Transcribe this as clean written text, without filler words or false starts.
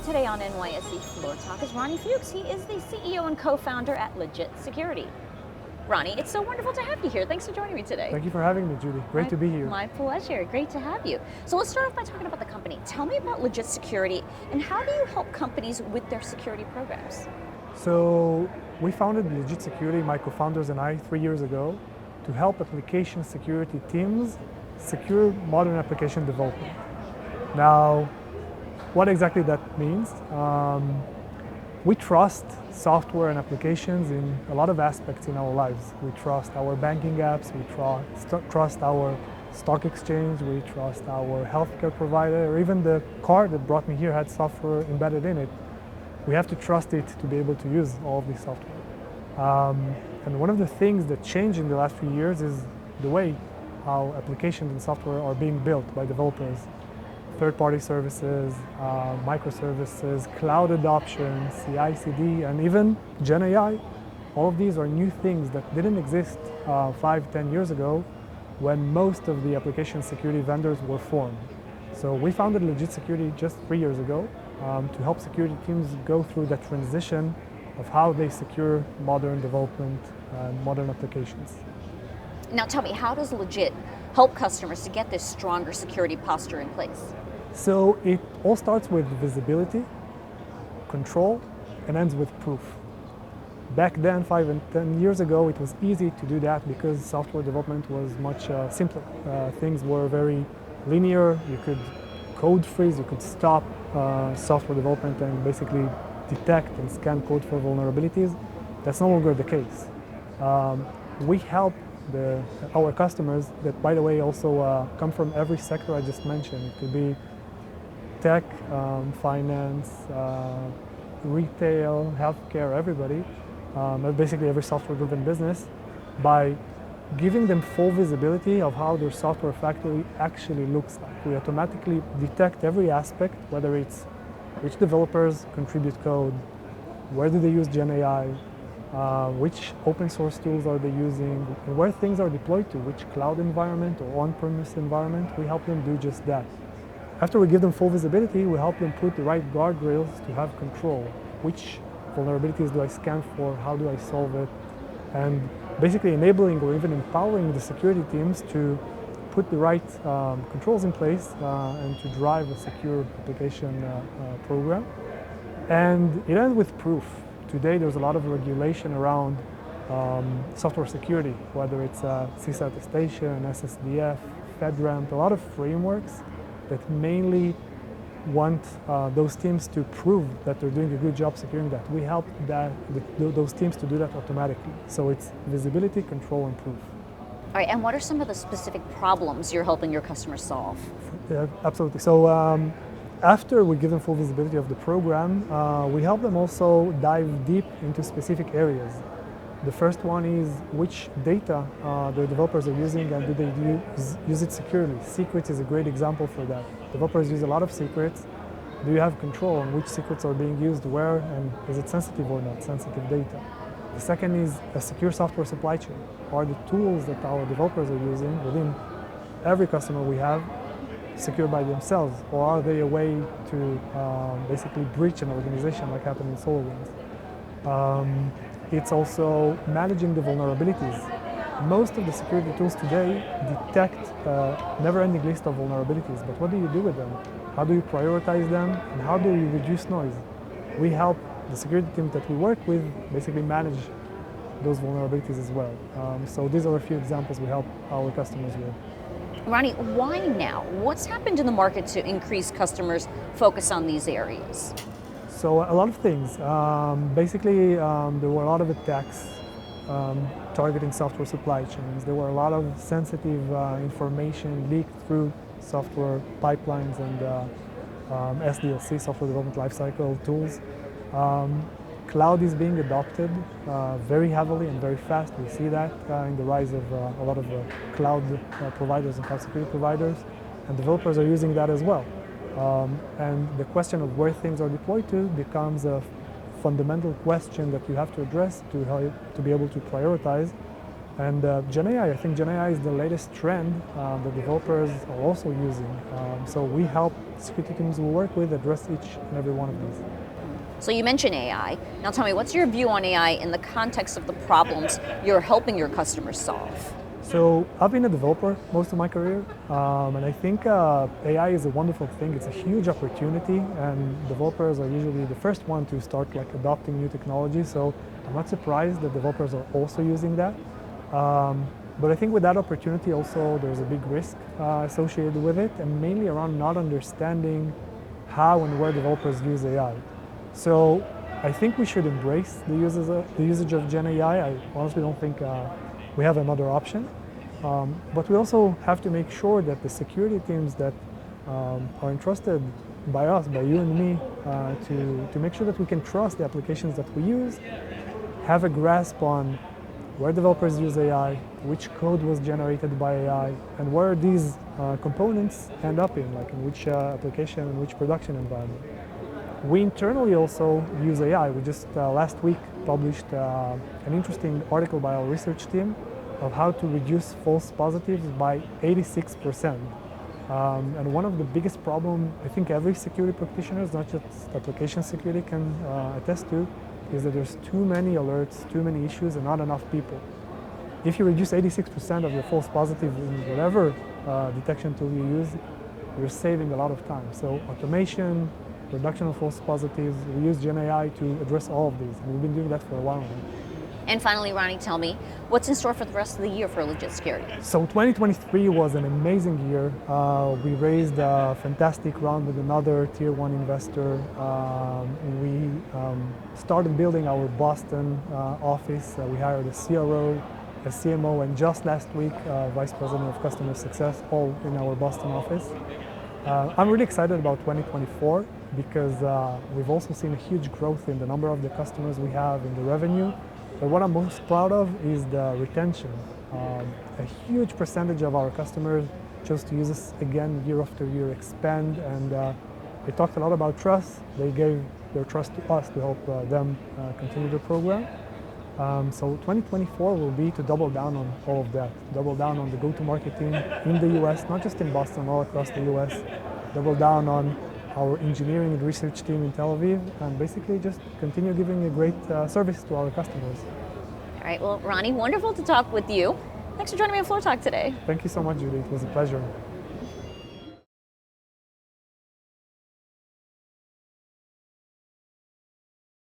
me today on NYSE Floor Talk is Roni Fuchs. He is the CEO and co-founder at Legit Security. Roni, it's so wonderful to have you here. Thanks for joining me today. Thank you for having me, Judy. Great to be here. My pleasure. Great to have you. So let's start off by talking about the company. Tell me about Legit Security and how do you help companies with their security programs? So we founded Legit Security, my co-founders and I, 3 years ago, to help application security teams secure modern application development. Now, what exactly that means? We trust software and applications in a lot of aspects in our lives. We trust our banking apps, we trust our stock exchange, we trust our healthcare provider, or even the car that brought me here had software embedded in it. We have to trust it to be able to use all of this software. And one of the things that changed in the last few years is the way how applications and software are being built by developers. Third-party services, microservices, cloud adoption, CI/CD, and even Gen AI. All of these are new things that didn't exist 5-10 years ago when most of the application security vendors were formed. So we founded Legit Security just 3 years ago to help security teams go through that transition of how they secure modern development and modern applications. Now tell me, how does Legit help customers to get this stronger security posture in place? So it all starts with visibility, control, and ends with proof. Back then, 5 and 10 years ago, it was easy to do that because software development was much simpler. Things were very linear. You could code freeze, you could stop software development and basically detect and scan code for vulnerabilities. That's no longer the case. We help our customers that, by the way, also come from every sector I just mentioned. It could be tech, finance, retail, healthcare, everybody, basically every software-driven business, by giving them full visibility of how their software factory actually looks like. We automatically detect every aspect, whether it's which developers contribute code, where do they use Gen AI, which open source tools are they using, and where things are deployed to, which cloud environment or on-premise environment. We help them do just that. After we give them full visibility, we help them put the right guardrails to have control. Which vulnerabilities do I scan for? How do I solve it? And basically enabling or even empowering the security teams to put the right controls in place and to drive a secure application program. And it ends with proof. Today there's a lot of regulation around software security, whether it's CISA attestation, SSDF, FedRAMP, a lot of frameworks that mainly want those teams to prove that they're doing a good job securing that. We help those teams to do that automatically. So it's visibility, control, and proof. All right, and what are some of the specific problems you're helping your customers solve? Yeah, absolutely. So after we give them full visibility of the program, we help them also dive deep into specific areas. The first one is which data the developers are using and do they use it securely. Secrets is a great example for that. Developers use a lot of secrets. Do you have control on which secrets are being used where, and is it sensitive or not, sensitive data? The second is a secure software supply chain. Are the tools that our developers are using within every customer we have secure by themselves, or are they a way to basically breach an organization like happened in SolarWinds? It's also managing the vulnerabilities. Most of the security tools today detect a never-ending list of vulnerabilities, but what do you do with them? How do you prioritize them, and how do you reduce noise? We help the security team that we work with basically manage those vulnerabilities as well. So these are a few examples we help our customers with. Roni, why now? What's happened in the market to increase customers' focus on these areas? So a lot of things. Basically, there were a lot of attacks targeting software supply chains. There were a lot of sensitive information leaked through software pipelines and SDLC, software development lifecycle tools. Cloud is being adopted very heavily and very fast. We see that in the rise of a lot of cloud providers and cloud security providers, and developers are using that as well. And the question of where things are deployed to becomes a fundamental question that you have to address to be able to prioritize And Gen AI, I think Gen AI is the latest trend that developers are also using. So we help security teams we work with address each and every one of these. So you mentioned AI. Now tell me, what's your view on AI in the context of the problems you're helping your customers solve? So I've been a developer most of my career, and I think AI is a wonderful thing. It's a huge opportunity, and developers are usually the first one to start adopting new technology. So I'm not surprised that developers are also using that. But I think with that opportunity also there's a big risk associated with it, and mainly around not understanding how and where developers use AI. So I think we should embrace the usage of Gen AI. I honestly don't think we have another option. But we also have to make sure that the security teams that are entrusted by us, by you and me, to make sure that we can trust the applications that we use, have a grasp on where developers use AI, which code was generated by AI, and where these components end up in, like in which application and which production environment. We internally also use AI. We just last week published an interesting article by our research team of how to reduce false positives by 86%. And one of the biggest problems I think every security practitioner, not just application security, can attest to is that there's too many alerts, too many issues, and not enough people. If you reduce 86% of your false positive in whatever detection tool you use, you're saving a lot of time. So automation, reduction of false positives, we use Gen AI to address all of these. And we've been doing that for a while now. And finally, Roni, tell me, what's in store for the rest of the year for Legit Security? So 2023 was an amazing year. We raised a fantastic round with another tier one investor. We started building our Boston office. We hired a CRO, a CMO, and just last week, Vice President of Customer Success, all in our Boston office. I'm really excited about 2024 because we've also seen a huge growth in the number of the customers we have, in the revenue. But what I'm most proud of is the retention. A huge percentage of our customers chose to use us again year after year, expand, and they talked a lot about trust. They gave their trust to us to help them continue the program. So 2024 will be to double down on all of that, double down on the go-to-market team in the US, not just in Boston, all across the US, double down on our engineering and research team in Tel Aviv, and basically just continue giving a great service to our customers. All right, well, Roni, wonderful to talk with you. Thanks for joining me on Floor Talk today. Thank you so much, Judy. It was a pleasure.